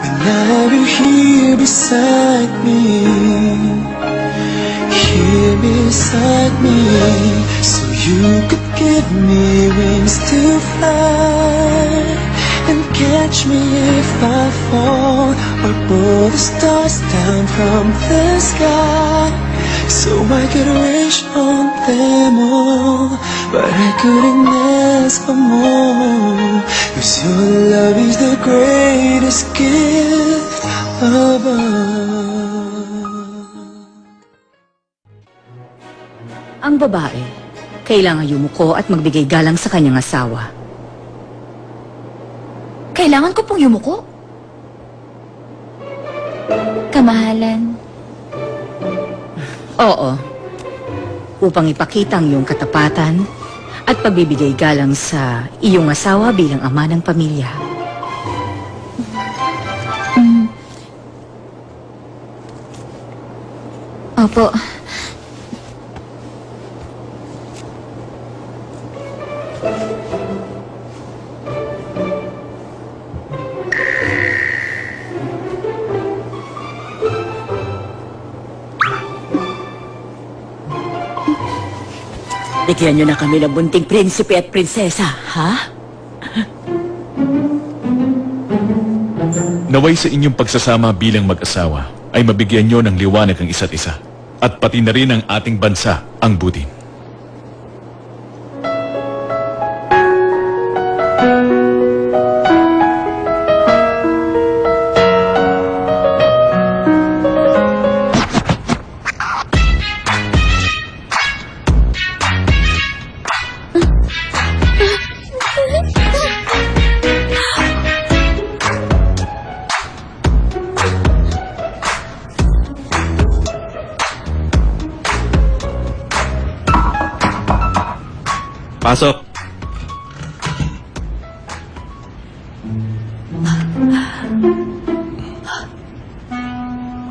But now you're here beside me, here beside me, so you could give me wings to fly and catch me if I fall, or pull the stars down from the sky, so I could wish on them all, but I couldn't ask for more, 'cause your love is the greatest gift of all. Ang babae, kailangan yumuko at magbigay galang sa kanyang asawa. Kailangan ko pong yumuko? Kamahalan. Oo, upang ipakita ang iyong katapatan at pagbibigay galang sa iyong asawa bilang ama ng pamilya. Opo. Bigyan niyo na kami ng bunting prinsipe at prinsesa, ha? Naway sa inyong pagsasama bilang mag-asawa ay mabigyan nyo ng liwanag ang isa't isa at pati na rin ang ating bansa ang budin. Pasok.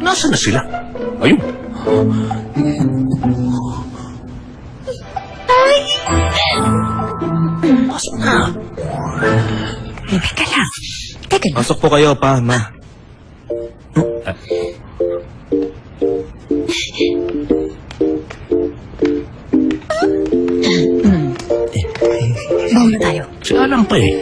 Nasaan na sila? Ayun. Pasok na. Teka lang. Teka lang. Pasok po kayo, pa, ma. Bawa na tayo. Si Alang pa eh.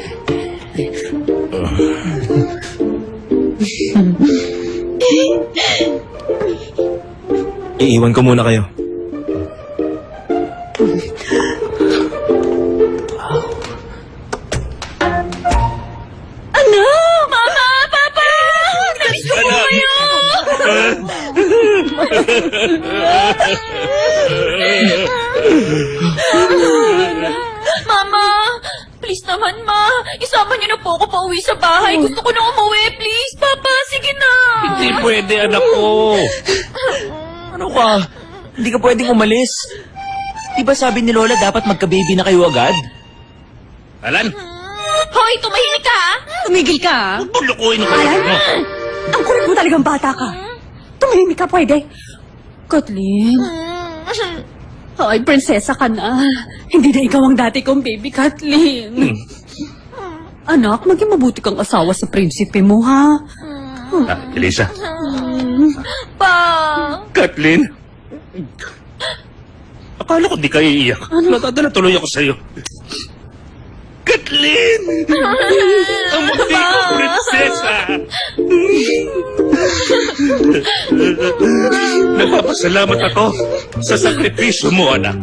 Iiwan ko muna kayo. Mama! Papa! Namiss ko po kayo! Mama! Please naman, Ma. Isama niyo na po ako pauwi sa bahay. Gusto ko na umuwi. Please, Papa. Sige na. Hindi pwede, anak ko. Ano ka? Hindi ka pwedeng umalis. Di ba sabi ni Lola dapat magka-baby na kayo agad? Alan, Hoy, tumahimik ka, ha? Tumigil ka, ha? huwag mong lukuhin ang kapatid mo. Ang kulit mo talagang bata ka. Tumahimik ka, pwede. Kathleen. Ay, prinsesa ka na. Hindi na ikaw ang dati kong baby, Kathleen. Anak, maging mabuti kang asawa sa prinsipe mo, ha? Elisa, Pa! Kathleen. Akala ko di kayo iiyak. Natadala tuloy ako sa'yo. Kathleen! Ang munti ko, prinsesa! Nagpapasalamat ako sa sakripisyo mo, anak.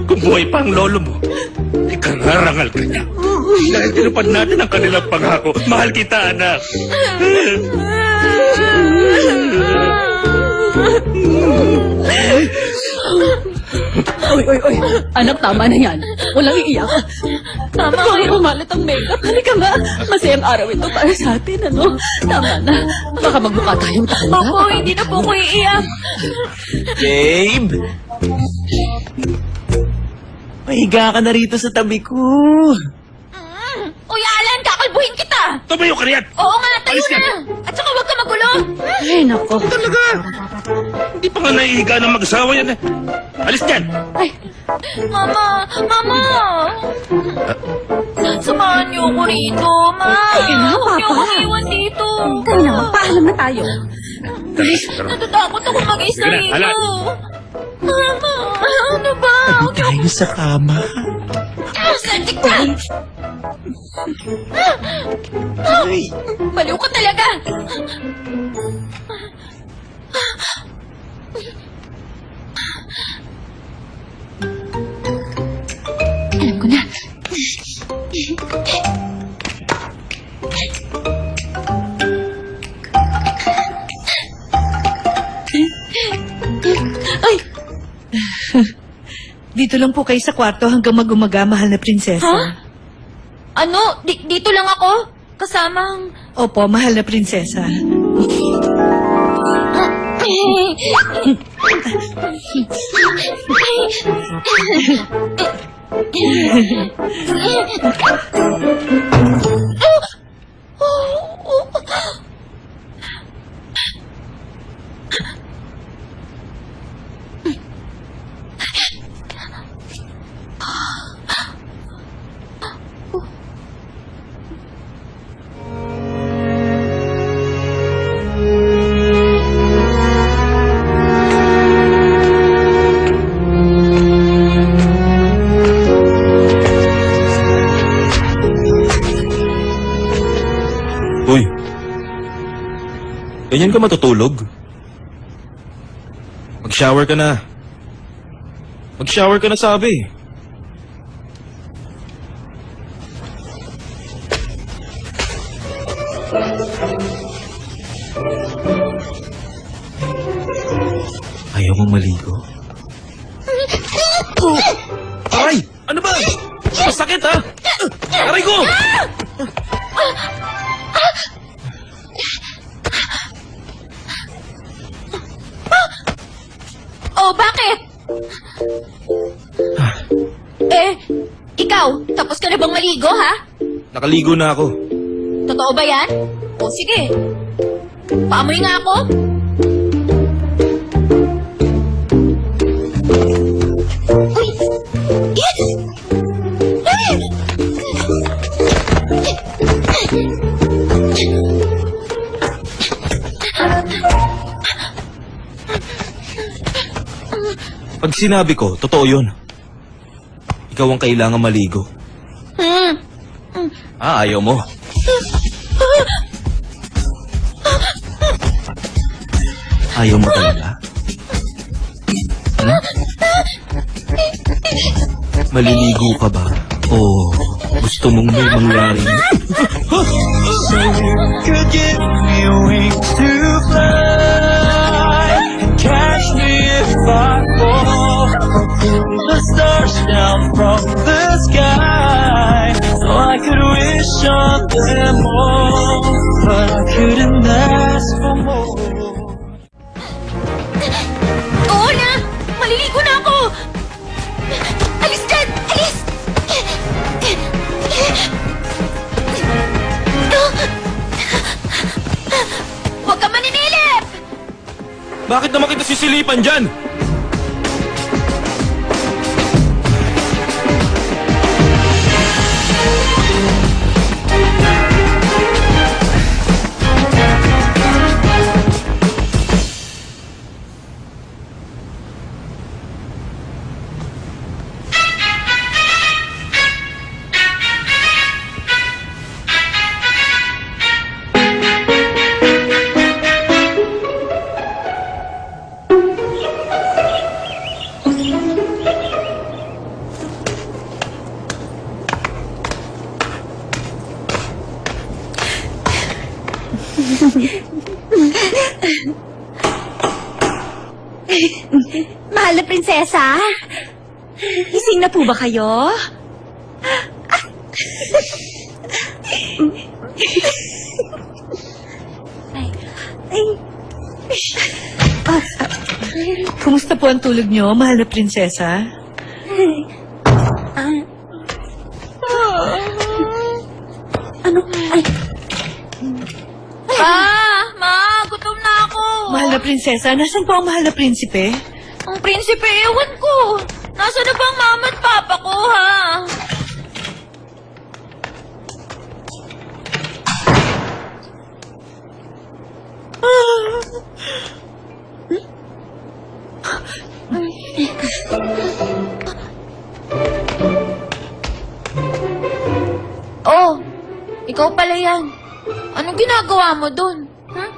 Kung buhay pa ang lolo mo, ikarangal ka niya. Dahil tinupad natin ang kanilang pangako. Mahal kita, anak. Oy. Anak, tama na yan. Walang iiyak. Tama Baka kayo. kumalat ang makeup. Halika nga. Masayang araw ito para sa atin, ano? Tama na. Baka magmukha tayong tanda. Opo, hindi na po ko iiyak. Babe! Mahiga ka na rito sa tabi ko. Uy, Alan, kakalbuhin kita. Tumayo ka riyan! Oo nga, tayo Alis ka. na. At saka huwag ka magulo. Ay, nako. Talaga! Hindi pa nga naihiga ng mag-asawa yan eh. Alis dyan! Ay, Mama! Samahan niyo ako rito, Ma. Sige na, Huwag niyo Papa. ako iwan dito. Alam na tayo. Natatakot ako mag-isa Sige na, rito. alam. Mama, ano ba? Tayo sa kama. Santik ka! Baliw ka talaga! Alam ko na. Dito lang po kayo sa kwarto hanggang mag-umaga, mahal na prinsesa. Ha? Ano? Dito lang ako? Kasamang... Opo, mahal na prinsesa. Uy, ganyan ka matutulog? Mag-shower ka na. Mag-shower ka na sabi. Ayaw mong maligo? Aray! Ano ba? Masakit ha? Aray ko! Oh, bakit? Ikaw, tapos ka na bang maligo, ha? Nakaligo na ako. Totoo ba yan? O, sige. Paamoy nga ako. Uy! Yes! Pag sinabi ko, totoo yun. Ikaw ang kailangan maligo. Ayaw mo. Ayaw mo talaga? Maliligo ka ba? O gusto mong may mangyari? Could give me wings to fly and catch me if I fall. The stars down from the sky, so I could wish on them all, but I couldn't ask for more. Oo na! Maliligo na ako! Alis dyan! Alis! Huwag ka maninilip! Bakit naman kita sisilipan dyan? Mahal na prinsesa? Gising na po ba kayo? Kumusta po ang tulog niyo, mahal na prinsesa? Ano? Ay, Ma, gutom na ako. Mahal na prinsesa, nasan po ang mahal na prinsipe? Ang prinsipe, ewan ko. Nasaan na ba ang mama at papa ko, ha? Oh, ikaw pala yan. Anong ginagawa mo dun? Huh?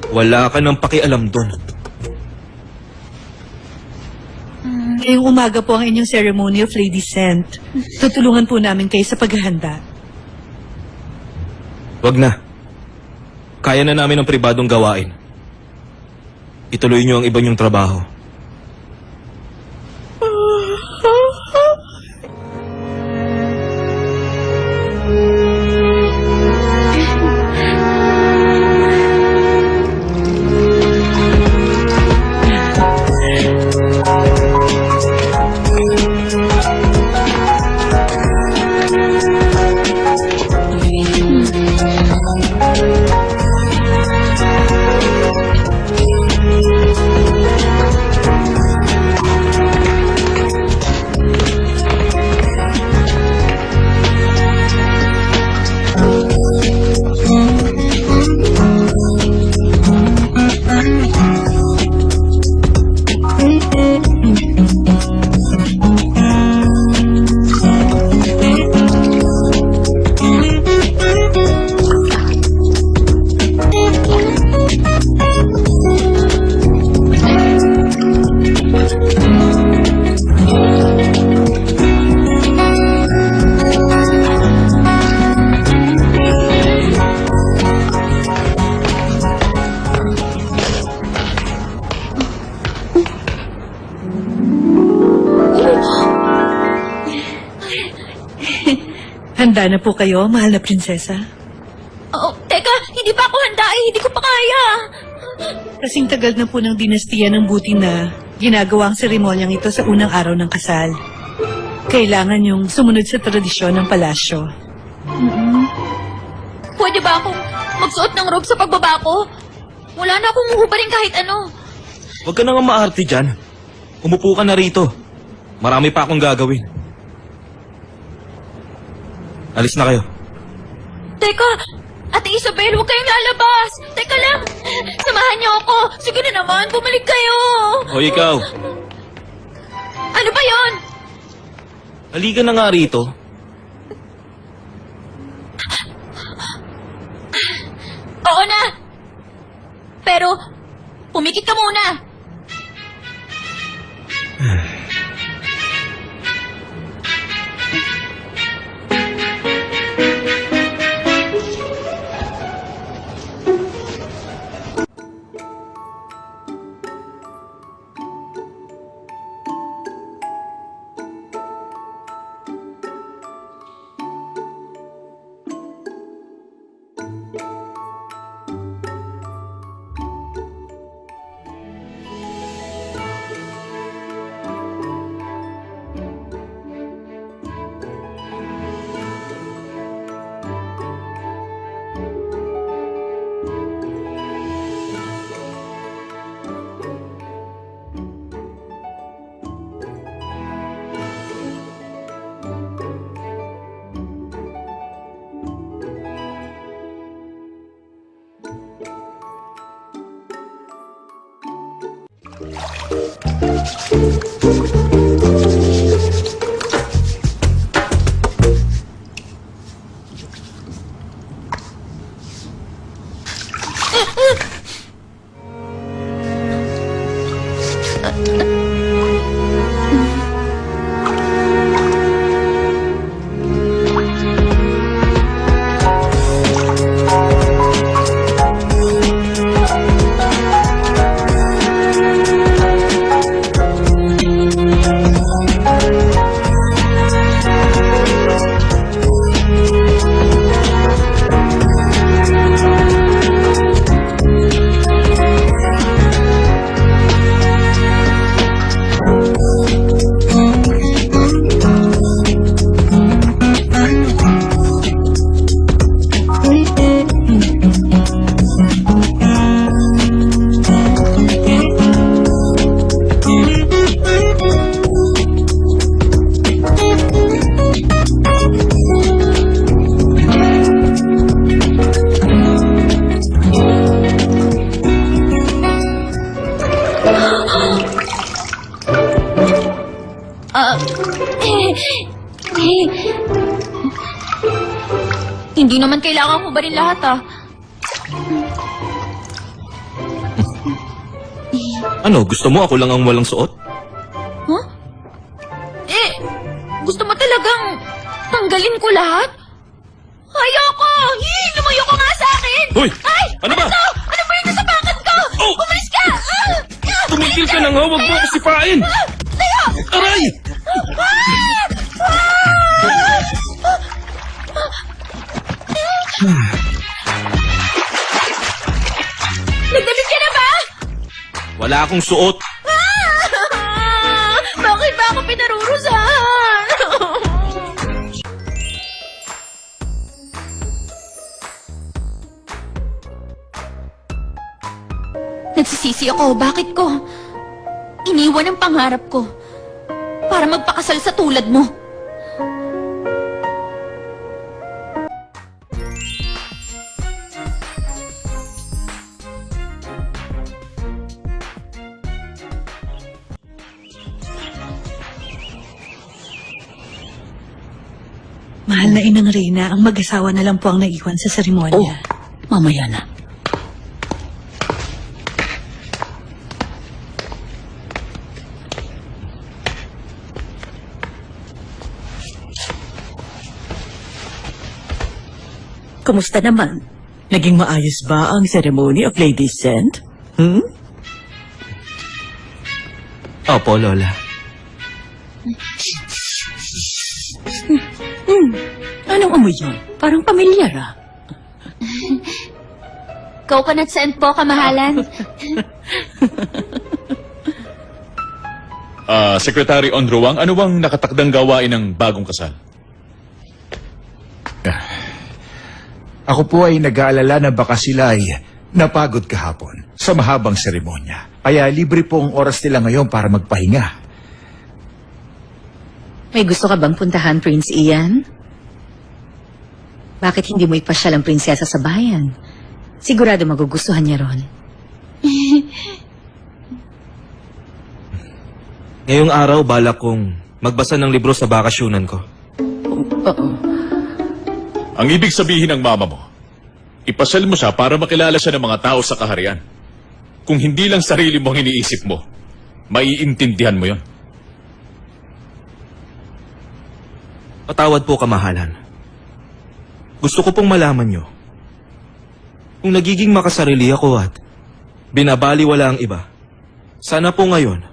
Wala ka nang pakialam doon. Ngayong umaga po ang inyong ceremony of Lady Scent. Tutulungan po namin kayo sa paghahanda. Wag na. Kaya na namin ang pribadong gawain. Ituloy niyo ang iba niyong trabaho. Handa na po kayo, mahal na prinsesa? Oh, teka, hindi pa ako handa eh. Hindi ko pa kaya. Kasing tagal na po ng dinastiya ng buti na ginagawa ang seremonyang ito sa unang araw ng kasal. Kailangan yung sumunod sa tradisyon ng palasyo. Pwede ba akong magsuot ng robe sa pagbaba ko? Wala na akong huhubarin kahit ano. Huwag ka na nga maarte dyan. Umupo ka na rito. Marami pa akong gagawin. Alis na kayo. Teka, Ate Isabel, huwag kayong lalabas. Teka lang, samahan niyo ako. Sige na naman, bumalik kayo. O ikaw, Ano ba yon? halika na nga rito. Oo na. Pero, pumikit ka muna. Eh, hindi naman kailangan ko ba rin lahat, ah? Ano, gusto mo ako lang ang walang suot? Huh? Eh, gusto mo talagang tanggalin ko lahat? Ayoko! Lumayo ka nga sa akin! Hoy! Ay! Ano ba? to? Ano ba yung sa bakit ko? Oh! Umalis ka! Tumigil ka na nga, huwag mo ako sipain! Tayo! Aray! Nagdamit ka na ba? Wala akong suot. Bakit ba ako pinarurusahan? Nagsisisi ako. Bakit ko? Iniwan ang pangarap ko para magpakasal sa tulad mo. Mahal na Inang Reyna, ang mag-asawa na lang po ang naiwan sa seremonya. Mamaya na. Kumusta naman? Naging maayos ba ang ceremony of Ladies' Scent? Opo, Lola. Anong amoy yun? Parang pamilyar ah. Coconut scent po, kamahalan. Secretary Ondruwang, ano bang nakatakdang gawain ng bagong kasal? Ako po ay nag-aalala na baka sila ay napagod kahapon sa mahabang seremonya. Kaya libre po ang oras nila ngayon para magpahinga. May gusto ka bang puntahan, Prince Ian? Bakit hindi mo ipasyal ang prinsesa sa bayan? Sigurado magugustuhan niya ron. Ngayong araw, balak kong magbasa ng libro sa bakasyunan ko. Ang ibig sabihin ng mama mo, ipasal mo siya para makilala siya ng mga tao sa kaharian. Kung hindi lang sarili mo ang iniisip mo, maiintindihan mo yon. Patawad po, kamahalan. Gusto ko pong malaman nyo, kung nagiging makasarili ako at binabaliwala ang iba, sana po ngayon,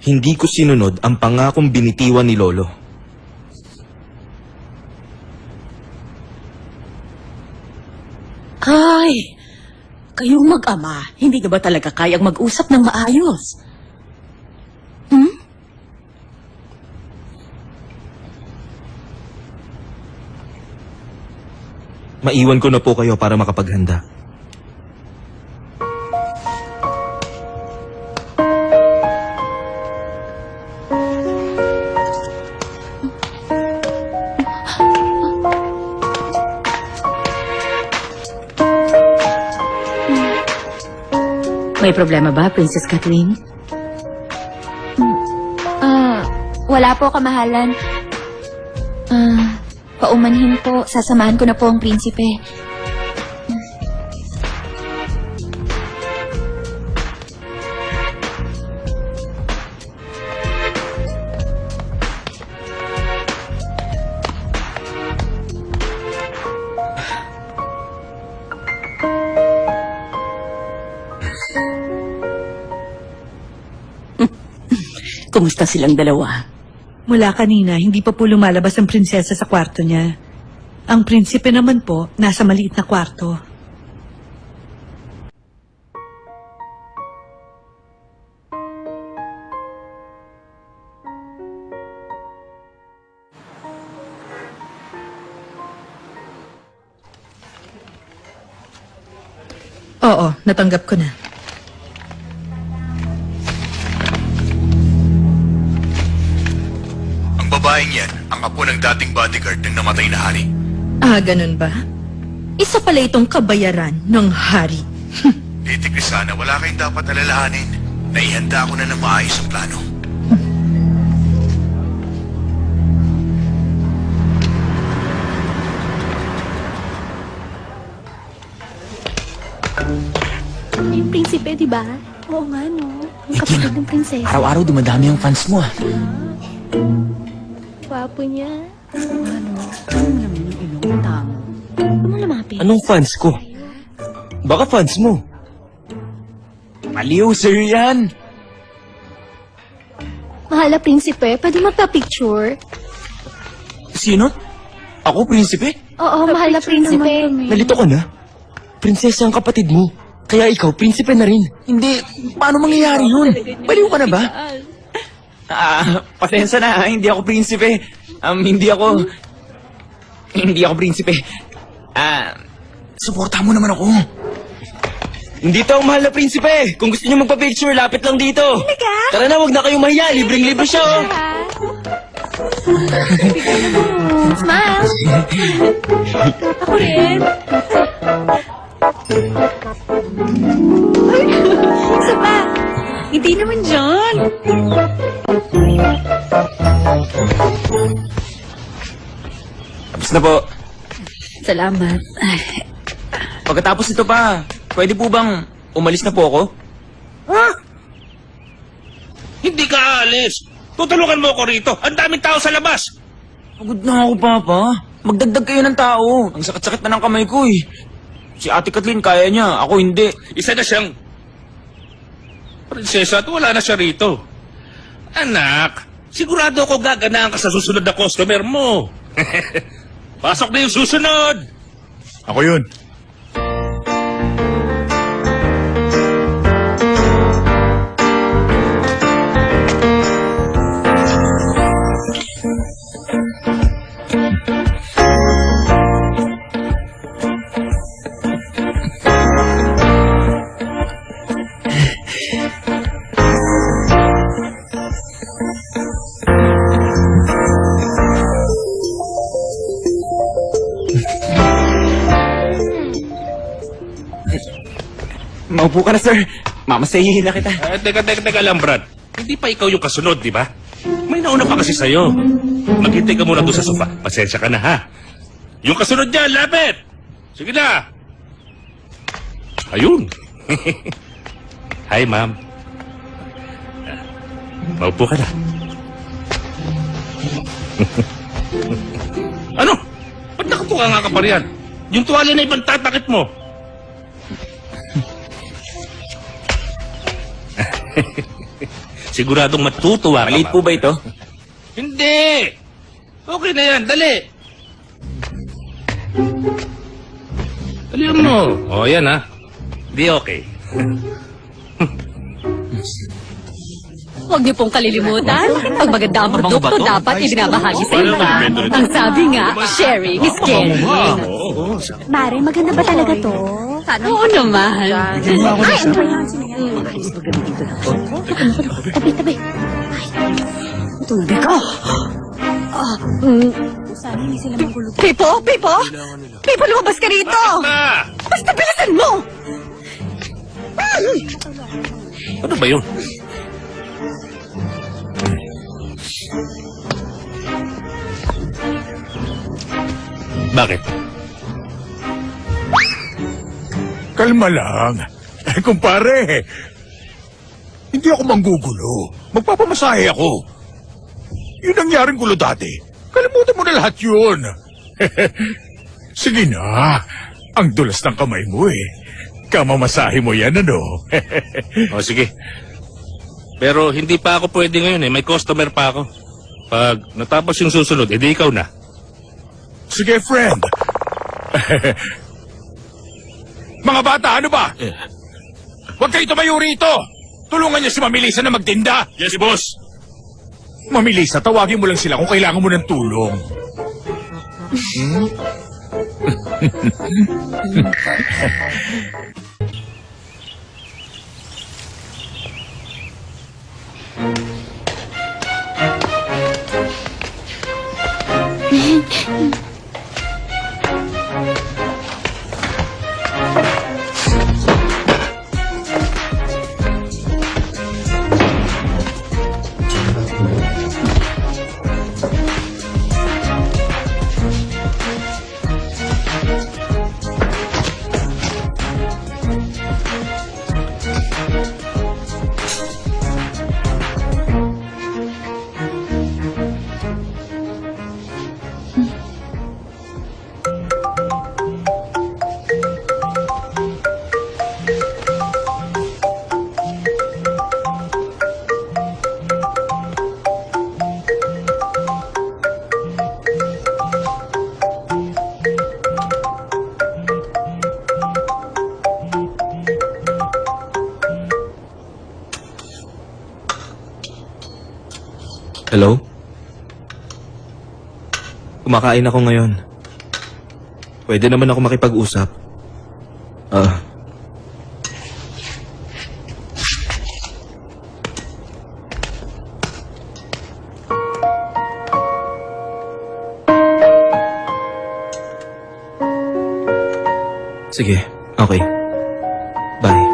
hindi ko sinunod ang pangakong binitiwan ni Lolo. Ay, kayong mag-ama, hindi ka ba talaga kayang mag-usap ng maayos? Maiwan ko na po kayo para makapaghanda. May problema ba, Princess Kathleen? Wala po, kamahalan. Paumanhin po. Sasamahan ko na po ang prinsipe. Kumusta silang dalawa? Mula kanina, hindi pa po lumalabas ang prinsesa sa kwarto niya. Ang prinsipe naman po, nasa maliit na kwarto. Oo, natanggap ko na. Ang babaeng yan, ang apo ng dating bodyguard ng namatay na hari. Ah, ganun ba? Isa pala itong kabayaran ng hari. Lady Crisana, wala kayong dapat alalahanin. Naihanda ko na ng maayos ang plano. ng prinsipe, di ba? Oo nga, no? Ang kapatid ng prinsesa. Araw-araw dumadami ang fans mo ah. Gwapo niya. Ano naman yung ilong tamo? Ano lumapit? Anong fans ko? Baka fans mo. Maliw, sir yan. Mahal na prinsipe, pwede magpa-picture? Sino? Ako, prinsipe? Oo, mahal na prinsipe. Nalito ka na? Prinsesa ang kapatid mo. Kaya ikaw, prinsipe na rin. Hindi, paano mangyayari yun? Baliw ka na ba? Pasensya na, hindi ako prinsipe. Hindi ako prinsipe. Suportahan mo naman ako. Hindi to ang mahal na prinsipe. Kung gusto niyo magpa-picture, lapit lang dito. Tara na, wag na kayong mahiya. Libreng-libre siya, oh. Smile! Ako rin. Isa pa! Hindi naman dyan! Tapos na po. Salamat. Pagkatapos nito pa, pwede po bang umalis na po ako? Hindi ka aalis. Tutulungan mo ako rito. Ang daming tao sa labas. Pagod na ako, Papa. Magdagdag kayo ng tao. Ang sakit-sakit na ng kamay ko eh. Si Ate Kathleen kaya niya, ako hindi. Isa na siyang prinsesa at wala na siya rito. Anak, sigurado ako gaganaan ka sa susunod na customer mo. Pasok na yung susunod. Ako yun. Maupo ka na, sir. Mamasahihin na kita. Teka lang, Brad. Hindi pa ikaw yung kasunod, di ba? May nauna pa kasi sa'yo. Maghintay ka muna doon sa sofa. Pasensya ka na, ha? Yung kasunod dyan, lapit! Sige na! Ayun. Hi, ma'am. Maupo ka na. Ano? Ba't nakatuka nga ka pa riyan? Yung tuwalya na ibang tatakit mo. Siguradong matutuwa ka Maliit pa. po ba ito? Hindi! Okay na yan, dali! Dalihan mo. O, yan ha. Di okay. Huwag niyo pong kalilimutan. Pag maganda ang Mabango ba produkto, to? dapat ibinabahagi sa iba. Ano, Ang sabi nga, sharing is caring. Mare, maganda ba talaga to? Oo naman. Ay, enjoy yan. Tabi. Tuloy ka. Pipo! Pipo, lumabas ka rito! Na! Basta bilisan mo! Ano ba yun? Bakit? Kalma lang. Kumpare, hindi ako manggugulo. Magpapamasahe ako. Yun nangyaring gulo dati. Kalimutan mo na lahat yun. Sige na. Ang dulas ng kamay mo eh. Kamamasahe mo yan, ano? O, sige. Pero hindi pa ako pwede ngayon eh. May customer pa ako. Pag natapos yung susunod, edi ikaw na. Sige, friend. Mga bata, ano ba? Huwag kayo tumayo rito. Tulungan niyo si Mamilisa na magtinda. Yes, boss. Mamilisa, tawagin mo lang sila kung kailangan mo ng tulong. Kumakain ako ngayon. Pwede naman ako makipag-usap. Sige, okay. Bye.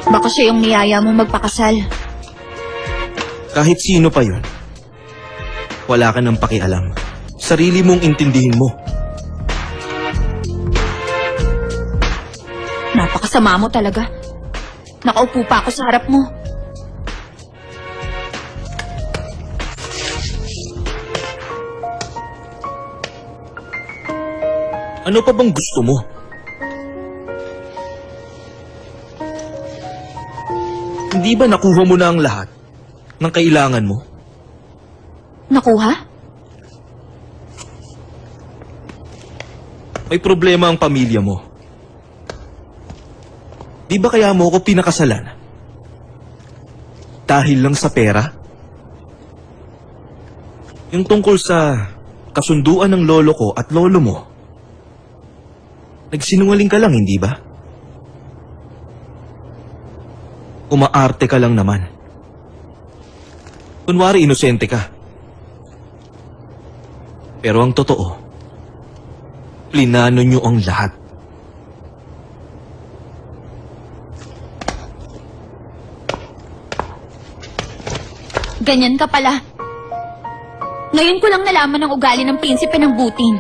Baka siya yung niyaya mo magpakasal. Kahit sino pa yun, wala ka nang pakialam. Sarili mong intindihin mo. Napakasama mo talaga. Nakaupo pa ako sa harap mo. Ano pa bang gusto mo? Hindi ba nakuha mo na ang lahat ng kailangan mo? Nakuha? May problema ang pamilya mo. Di ba kaya mo ako pinakasalan? Dahil lang sa pera? Yung tungkol sa kasunduan ng lolo ko at lolo mo, nagsinungaling ka lang, hindi ba? Umaarte ka lang naman. Kunwari inosente ka. Pero ang totoo, plinano nyo ang lahat. Ganyan ka pala. Ngayon ko lang nalaman ang ugali ng prinsipe ng Butin.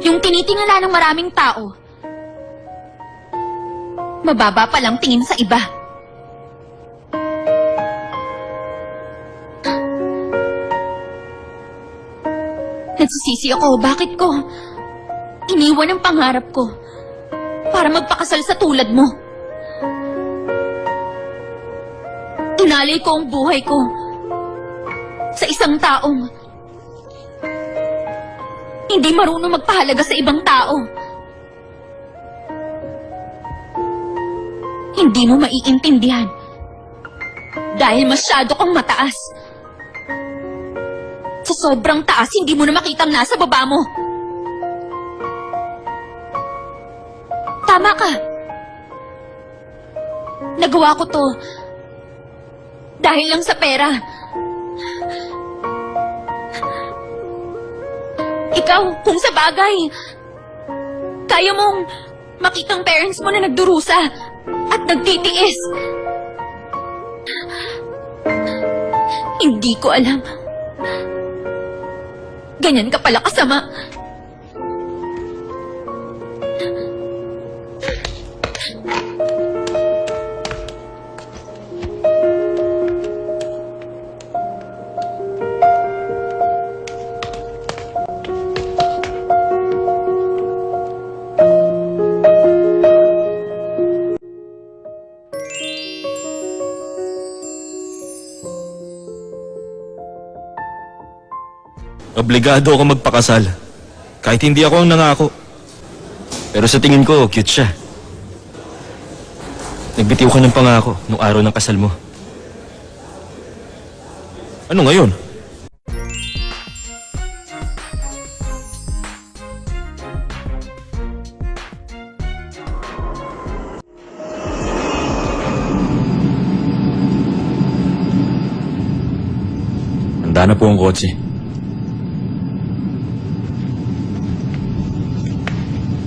Yung tinitingala ng maraming tao. Mababa pa lang tingin sa iba. Nagsisisi ako, bakit ko iniwan ang pangarap ko para magpakasal sa tulad mo. Inalay ko ang buhay ko sa isang taong hindi marunong magpahalaga sa ibang tao. Hindi mo maiintindihan dahil masyado kang mataas. Sa sobrang taas, hindi mo na makitang nasa baba mo. Tama ka. Nagawa ko to dahil lang sa pera. Ikaw, kung sa bagay, kaya mong makitang parents mo na nagdurusa at nagtitiis. Hindi ko alam. Ganyan ka pala kasama. Obligado ako magpakasal. Kahit hindi ako ang nangako. Pero sa tingin ko, cute siya. Nagbitiw ka ng pangako nung araw ng kasal mo. Ano ngayon? Handa na po ang kotse.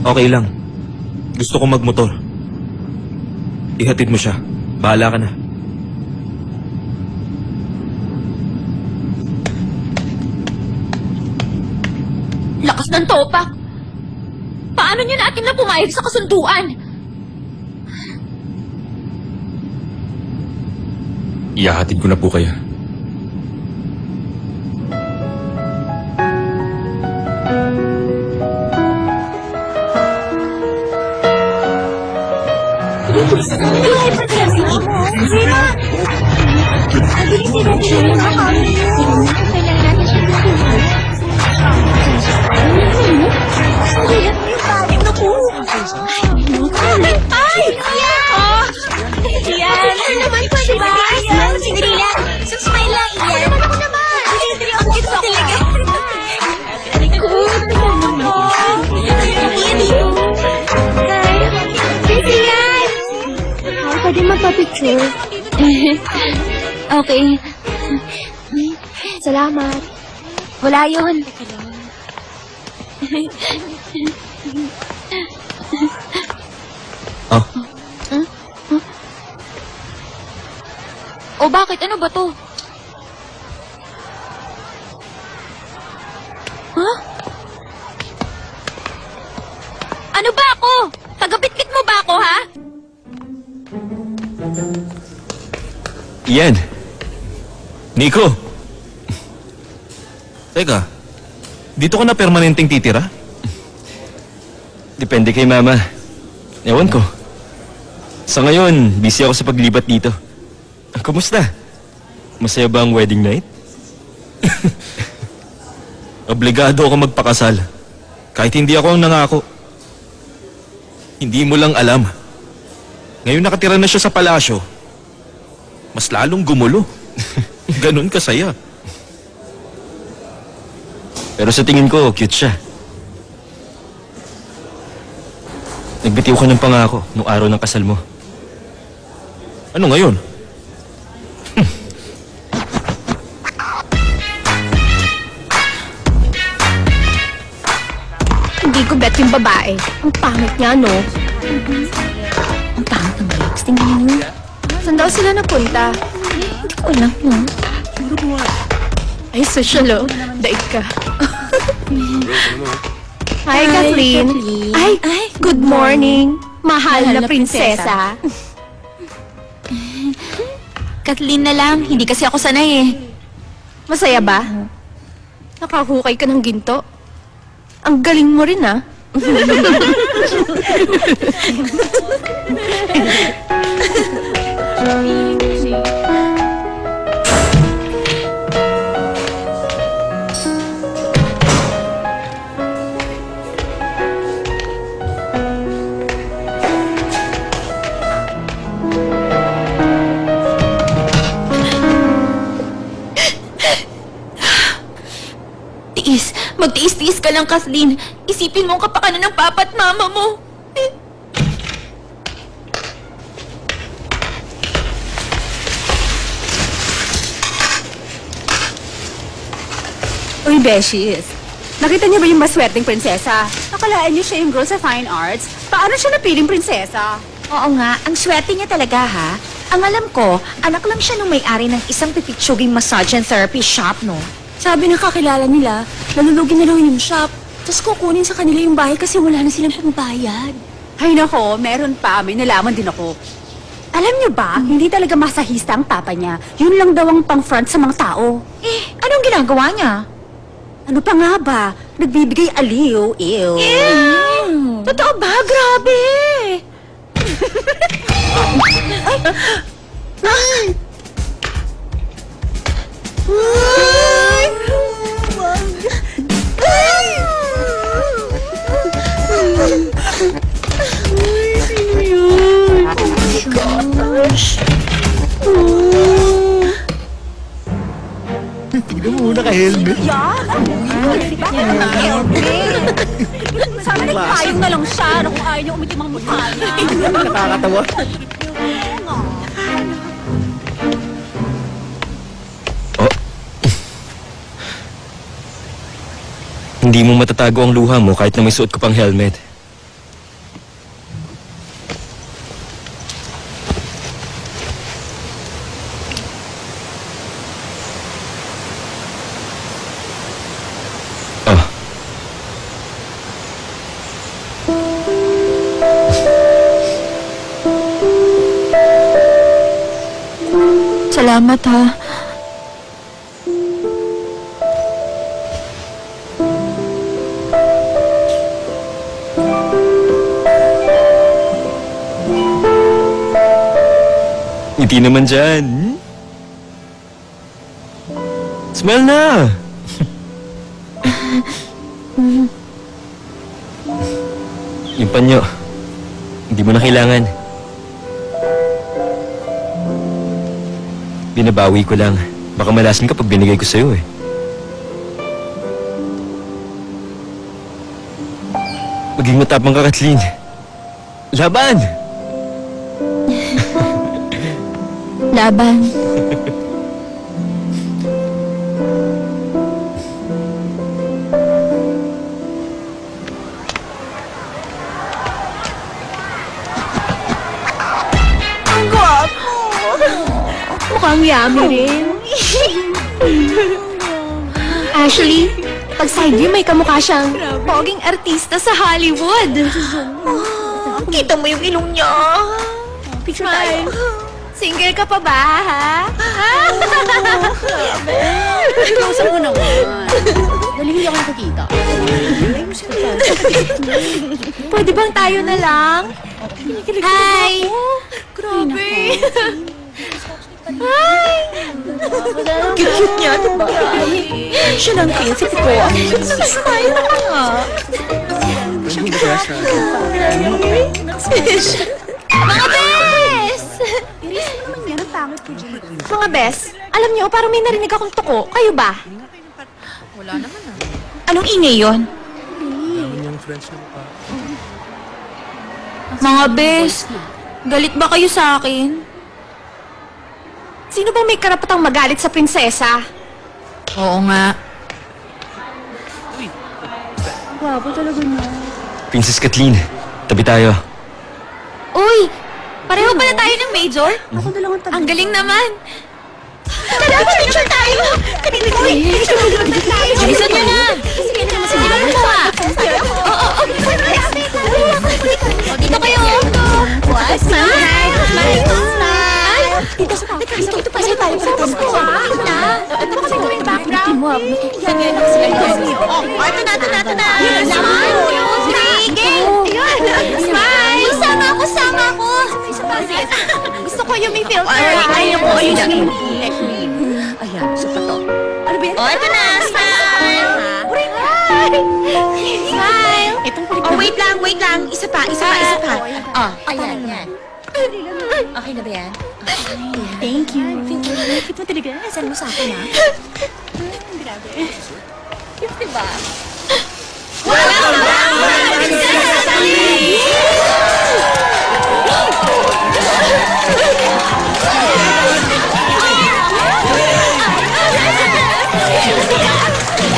Okay lang. Gusto ko magmotor. Ihatid mo siya. Bahala ka na. Lakas ng topak. Paano niyo natin na pumayag sa kasunduan? Ihahatid ko na po kayo. Naku! Ay! Ian! Ian! Ano naman po, di ba? Ian! Cinderella! Smile lang, Ian! Ako naman! Cinderella, ang cute ako! Talaga! Ian! Pwede magpa-picture? Okay. Salamat. Wala yun. Ah, O bakit? Ano ba to? Huh? Ano ba ako? Tagabit-bit mo ba ako, ha? Ian. Nico. Teka, dito ka na permanenteng titira? Depende kay Mama. Ewan ko. Sa ngayon, busy ako sa paglibat dito. Kumusta? Masaya ba ang wedding night? Obligado ako magpakasal. Kahit hindi ako ang nangako. Hindi mo lang alam. Ngayon nakatira na siya sa palasyo. Mas lalong gumulo. Ganon kasaya. Pero sa tingin ko, cute siya. Nagbitiw ka ng pangako nung araw ng kasal mo. Ano ngayon? Hindi ko bet yung babae. Ang pangit niya, no? Ang pangit ng legs. Tingnan mo. Saan daw sila napunta? Hindi ko alam, no? Ay, social, oh. Daig ka. Hi, Kathleen. Ay, good morning, mahal na prinsesa. Kathleen na lang, hindi kasi ako sanay eh. Masaya ba? Nakahukay ka ng ginto. Ang galing mo rin ah. Magtiis-tiis ka lang, Kathleen. Isipin mo ang kapakanan ng papa at mama mo. Uy, Beshies. Nakita niyo ba yung maswerteng prinsesa? Nakalaan niyo siya yung girl sa fine arts. Paano siya napiling prinsesa? Oo nga, ang swerte niya talaga ha. Ang alam ko, anak lang siya nung may-ari ng isang pipitsuging massage and therapy shop, no? Sabi ng kakilala nila, nalulugin na daw yung shop. Tapos kukunin sa kanila yung bahay kasi wala na silang pambayad. Ay nako, meron pa. May nalaman din ako. Alam niyo ba, hindi talaga masahista ang papa niya. Yun lang daw ang pang-front sa mga tao. Eh, anong ginagawa niya? Ano pa nga ba? Nagbibigay aliw. Ew. Totoo ba? Grabe! Sana nagpayong na lang siya na kung ayaw niya umitim ang mukha niya. Nakakatawa. Oh. Hindi mo matatago ang luha mo kahit na may suot ko pang helmet. Oh. Salamat ha. Ngiti naman dyan. Smile na! Yung panyo. Hindi mo na kailangan. Binabawi ko lang. Baka malasin ka pag binigay ko sa'yo eh. Maging matapang ka, Kathleen. Laban! Laban. Mukhang yummy rin. Actually, pag side view may kamukha siyang poging artista sa Hollywood. Kita mo yung ilong niya. Picture tayo. Single ka pa ba, ha? Close mo naman. Dali hindi ako nakikita. Pwede bang tayo na lang? Hi! Grabe! Hi! Cute niya, diba? Siya lang prinsip ko. Smile na ka nga. Mga bes! Mga bes, alam niyo, parang may narinig akong tuko. Kayo ba? Wala naman ah. Anong ingay yun? Mga bes, galit ba kayo sa akin? Sino bang may karapatang magalit sa prinsesa? Oo nga. Gwapo talaga niya. Princess Kathleen, tabi tayo. Uy! Pareho pala tayo ng major? Ako na lang ang tabi. Ang galing naman! Tara, picture tayo! Uy! Bilisan nyo na! Sige na, sige na! Oo, dito kayo! What? Smile! Smile! Dito sa pa. Dito pa siya tayo. Ito kasi ko yung background. Yan yun ako sila. Ito na. Smile! Sige! Smile! Sama ako! Gusto ko yung may filter. Ayaw ko. Ayan, gusto pa to. Ano ba yan? Ito na! Smile! Smile! Oh, wait lang. Isa pa. Ayan. Okay na ba yan? Thank you. Cute mo talaga. Saan mo sa akin, ha? Grabe. Diba?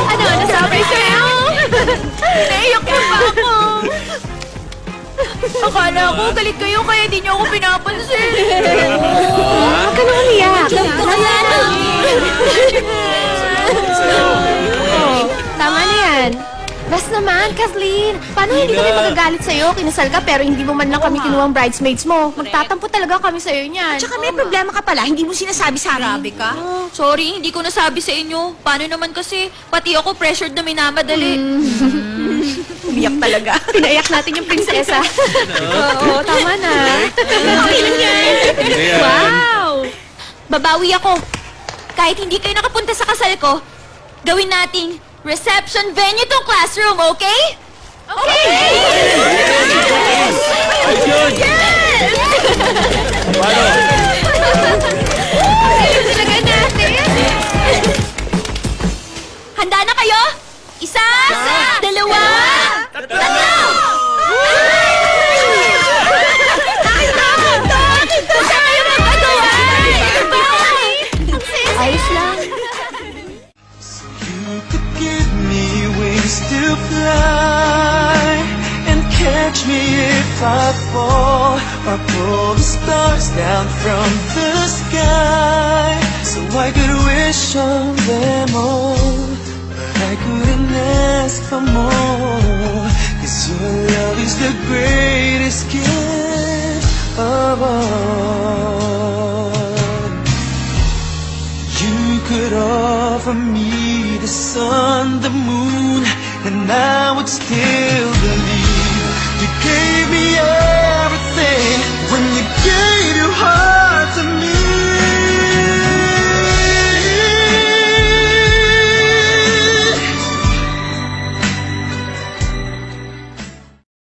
Ano sabi sa'yo? Naiyak na ba ako? Akala ko galit kayo kaya di niyo ako pinapansin. Huwag ka nang umiyak. Tama na yan. Bas naman, Kathleen. Paano hindi kami magagalit sa'yo? Kinasal ka pero hindi mo man lang kami kinuwang bridesmaids mo. Magtatampo talaga kami sa'yo niyan. Tsaka may problema ka pala. Hindi mo sinasabi sa amin. Grabe ka. Sorry, hindi ko nasabi sa inyo. Paano naman kasi, pati ako pressured na minamadali. Umiyak talaga. Pinaiyak natin yung prinsesa. Oo, tama na. Okay lang yan. Wow! Babawi ako. Kahit hindi kayo nakapunta sa kasal ko, gawin nating reception venue tong classroom, okay? Okay! Yes! Ayun talaga natin. Handa na kayo? Isa! Dalawa! Tatlo! Ayos lang. You could give me wings to fly and catch me if I fall, or pull the stars down from the sky, so I could wish on them all, but I couldn't ask for more, 'cause your love is the greatest gift of all. You could offer me the sun, the moon, and I would still